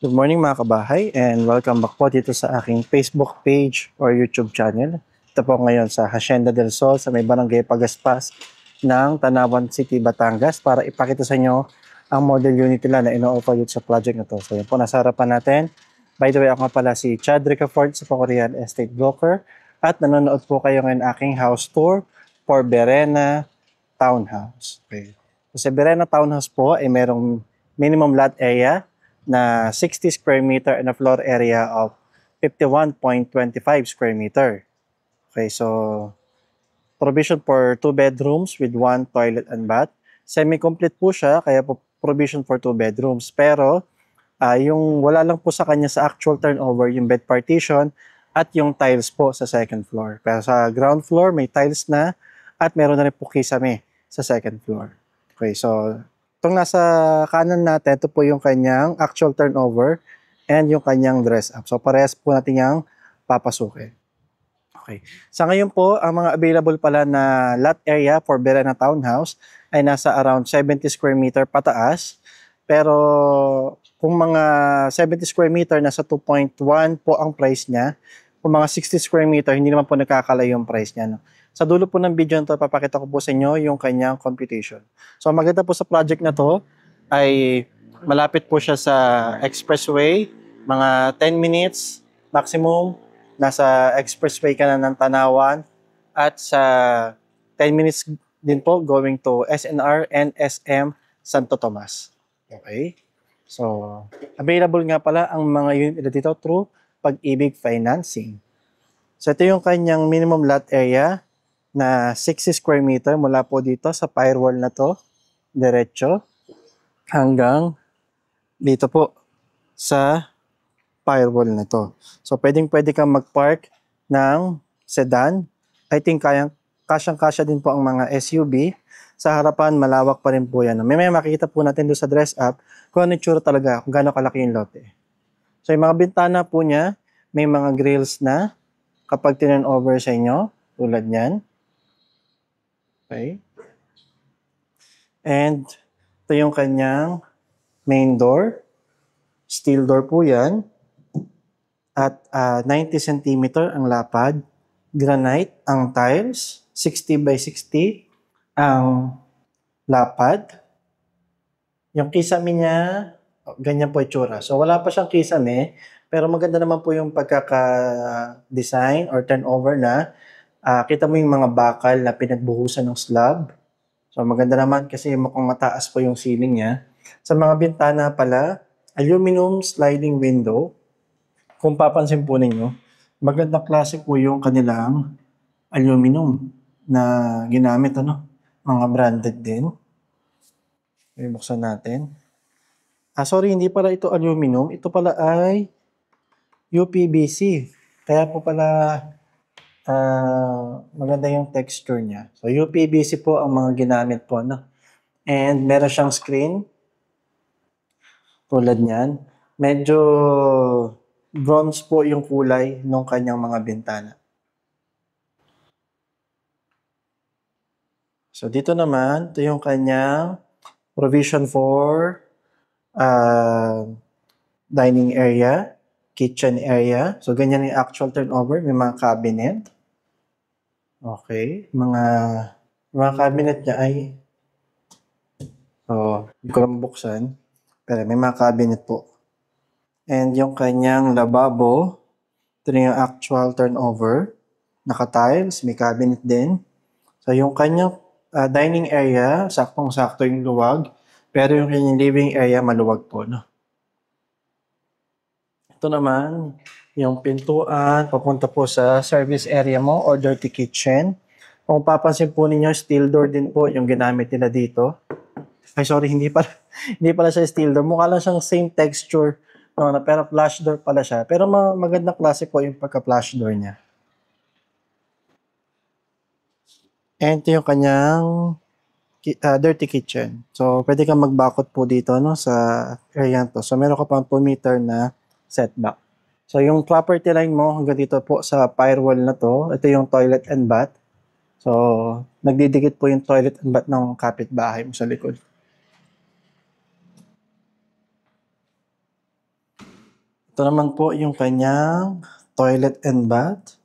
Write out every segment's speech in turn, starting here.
Good morning mga kabahay and welcome back po dito sa aking Facebook page or YouTube channel. Ito po ngayon sa Hacienda del Sol sa may barangay Pagaspas ng Tanawan City, Batangas para ipakita sa inyo ang model unit nila na ino-offer sa project na to. So yun po, nasa harapan natin. By the way, ako nga pala si Chad Ricafort sa Real Estate Broker at nanonood po kayo ngayon aking house tour for Berena Townhouse. Okay. So sa Berena Townhouse po ay merong minimum lot area na 60 square meter and a floor area of 51.25 square meter. Okay, so provision for 2 bedrooms with 1 toilet and bath. Semi-complete po siya, kaya po provision for 2 bedrooms. Pero yung wala lang po sa kanya sa actual turnover, yung bed partition at yung tiles po sa second floor. Pero sa ground floor, may tiles na at meron na rin po kisame sa second floor. Okay, so itong nasa kanan natin, ito po yung kanyang actual turnover and yung kanyang dress up. So parehas po natin yung papasukin. Okay. Sa ngayon po, ang mga available pala na lot area for Berena Townhouse ay nasa around 70 square meter pataas. Pero kung mga 70 square meter, nasa 2.1 po ang price niya. Kung mga 60 square meter, hindi naman po nakakalayo yung price niya. No? Sa dulo po ng video nito, papakita ko po sa inyo yung kanyang computation. So maganda po sa project na to ay malapit po siya sa expressway, mga 10 minutes maximum. Nasa expressway ka na ng Tanawan at sa 10 minutes din po going to SNR and SM Santo Tomas. Okay? So, available nga pala ang mga unit dito through Pag-ibig Financing. So, ito yung kanyang minimum lot area na 60 square meter mula po dito sa firewall na to, diretso, hanggang dito po sa firewall na to. So, pwede kang mag-park ng sedan. I think kasyang-kasya din po ang mga SUV. Sa harapan, malawak pa rin po yan. May makikita po natin doon sa dress up kung ano yung tsura talaga, kung gaano kalaki yung lote. So, yung mga bintana po niya, may mga grills na kapag tinan over sa inyo, tulad niyan. Okay. And ito yung kanyang main door. Steel door po yan. At 90 cm ang lapad. Granite ang tiles. 60 by 60 ang lapad. Yung kisame niya, ganyan po itsura. So wala pa siyang kisame, pero maganda naman po yung pagkaka-design or turnover na kita mo yung mga bakal na pinagbuhusan ng slab. So maganda naman kasi mukhang mataas po yung ceiling niya. Sa mga bintana pala, aluminum sliding window. Kung papansin po ninyo, magandang klase po yung kanilang aluminum na ginamit, mga branded din. Buksan natin. Sorry, hindi pala ito aluminum. Ito pala ay UPVC. Kaya po pala maganda yung texture niya. So, UPVC po ang mga ginamit po, And meron siyang screen. Tulad niyan. Medyo bronze po yung kulay ng kanyang mga bintana. So, dito naman, ito yung kanyang provision for dining area, kitchen area. So, ganyan yung actual turnover. May mga cabinet. Okay. Mga cabinet niya ay hindi ko lang buksan. Pero may mga cabinet po. And yung kanyang lababo, ito na yung actual turnover. Naka-tiles, may cabinet din. So, yung kanyang dining area, saktong-sakto yung luwag. Pero yung kanyang living area, maluwag po, Ito naman, yung pintuan, papunta po sa service area mo or dirty kitchen. Kung papansin po ninyo, steel door din po yung ginamit nila dito. Ay, sorry, hindi pala siya steel door. Mukha lang siyang same texture, pero flash door pala siya. Pero magandang klase po yung pagka-flash door niya. And ito yung kanyang dirty kitchen. So, pwede kang magbakot po dito, sa area to. So, meron ka pang 2 meter na setback. So, yung property line mo hanggang dito po sa firewall na to, ito yung toilet and bath. So, nagdidikit po yung toilet and bath ng kapitbahay mo sa likod. Ito naman po yung kanyang toilet and bath.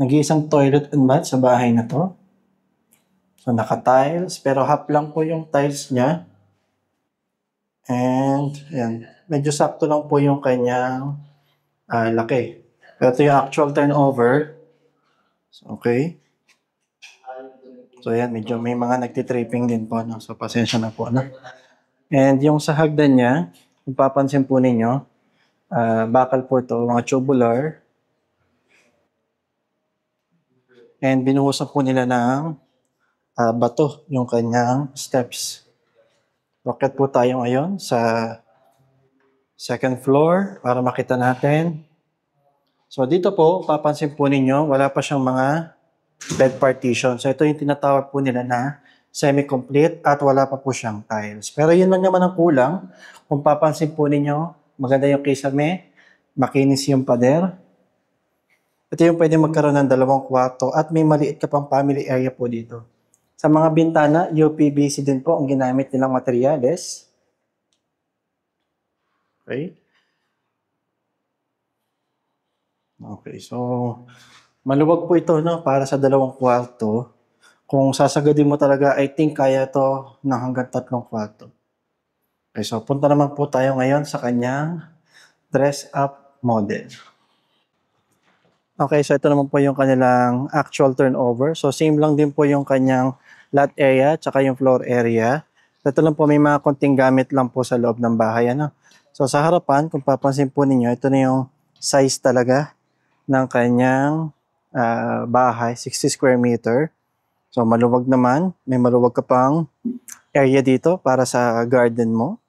Nag-iisang toilet and bath sa bahay na to. So naka-tiles, pero half lang po yung tiles niya. And yan, medyo sakto lang po yung kanyang laki. Pero ito yung actual turnover. So, okay. So yan, medyo may mga nagtitripping din po. No? So pasensya na po. No? And yung sa hagdan niya, kung papansin po ninyo, bakal po ito, mga tubular. And binuhusan po nila ng bato yung kanyang steps. Rocket po tayo ngayon sa second floor para makita natin. So dito po, papansin po ninyo, wala pa siyang mga bed partition. So ito yung tinatawag po nila na semi-complete at wala pa po siyang tiles. Pero yun lang naman ang kulang. Kung papansin po ninyo, maganda yung kisame, makinis yung pader. Ito yung pwede magkaroon ng 2 kwarto at may maliit ka pang family area po dito. Sa mga bintana, UPVC din po ang ginamit nilang materyales. Okay. Okay, so maluwag po ito no, para sa 2 kwarto. Kung sasagadin mo talaga, I think kaya to ng hanggang 3 kwarto. Okay, so punta naman po tayo ngayon sa kanyang dress-up model. Okay, so ito naman po yung kanilang actual turnover. So same lang din po yung kanyang lot area tsaka yung floor area. Ito lang po may mga konting gamit lang po sa loob ng bahay. Ano? So sa harapan, kung papansin po ninyo, ito na yung size talaga ng kanyang bahay, 60 square meter. So maluwag naman, may maluwag ka pang area dito para sa garden mo.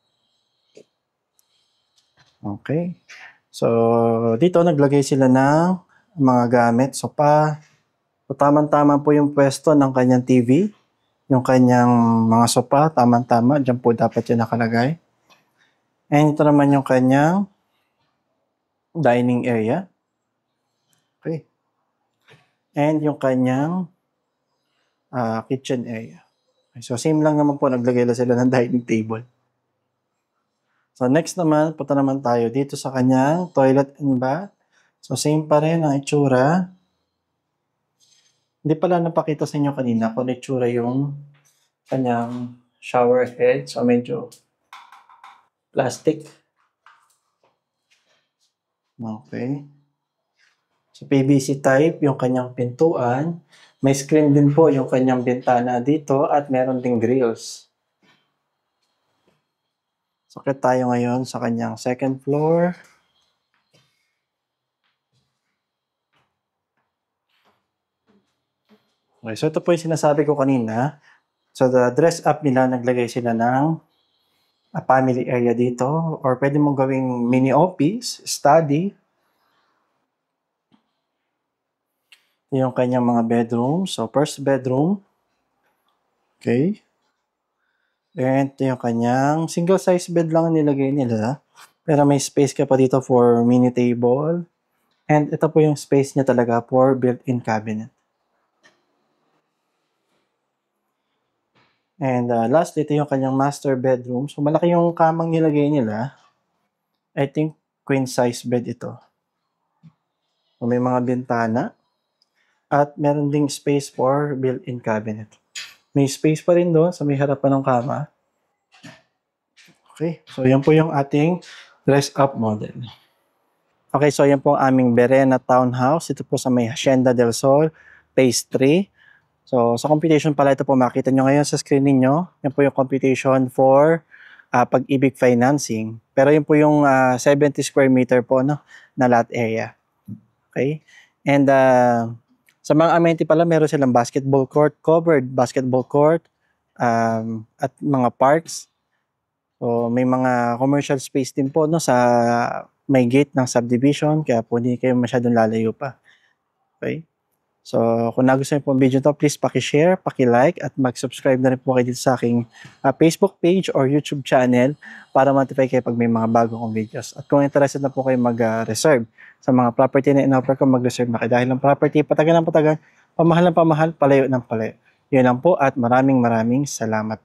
Okay. So dito naglagay sila ng mga gamit, sopa. So tamang-tama po yung pwesto ng kanyang TV. Yung kanyang mga sopa, tamang-tama. Diyan po dapat yan nakalagay. And ito naman yung kanyang dining area. Okay. And yung kanyang kitchen area. Okay, so same lang naman po, naglagay lang sila ng dining table. So next naman, punta naman tayo dito sa kanyang toilet and bath. So same pa rin ang itsura. Hindi pala napakita sa inyo kanina kung itsura yung kanyang shower head. So medyo plastic. Okay. So PVC type yung kanyang pintuan. May screen din po yung kanyang bintana dito at meron ding grills. So kaya tayo ngayon sa kanyang second floor. Okay, so ito po yung sinasabi ko kanina. So the dress up nila, naglagay sila ng family area dito or pwede mong gawing mini office, study. Ito yung kanyang mga bedroom. So first bedroom. Okay. And ito yung kanyang single size bed lang nilagay nila. Pero may space ka pa dito for mini table. And ito po yung space niya talaga for built-in cabinet. And last, ito yung kanyang master bedroom. So malaki yung kamang nilagay nila. I think queen size bed ito. So, may mga bintana. At meron ding space for built-in cabinet. May space pa rin doon sa may harapan ng kama. Okay, so yan po yung ating dress-up model. Okay, so yan po ang aming Berena Townhouse. Ito po sa may Hacienda del Sol, Phase 3. So sa computation pala, ito po makita nyo ngayon sa screen ninyo. Yan po yung computation for Pag-ibig financing. Pero yun po yung 70 square meter po no, na lot area. Okay, and sa mga amenity pala, meron silang basketball court, covered basketball court, at mga parks. So may mga commercial space din po no, sa may gate ng subdivision, kaya po hindi kayo masyadong lalayo pa. Okay? So kung nagustuhan po ang video to, please paki-share, paki-like, at mag-subscribe na rin po kayo dito sa aking Facebook page or YouTube channel para ma-notify kayo pag may mga bago kong videos. At kung interested na po kayo mag-reserve sa mga property na in-offer ko, mag-reserve na kayo. Dahil ang property, patagan ng patagan, pamahal ng pamahal, palayo ng palayo. Yun lang po at maraming salamat.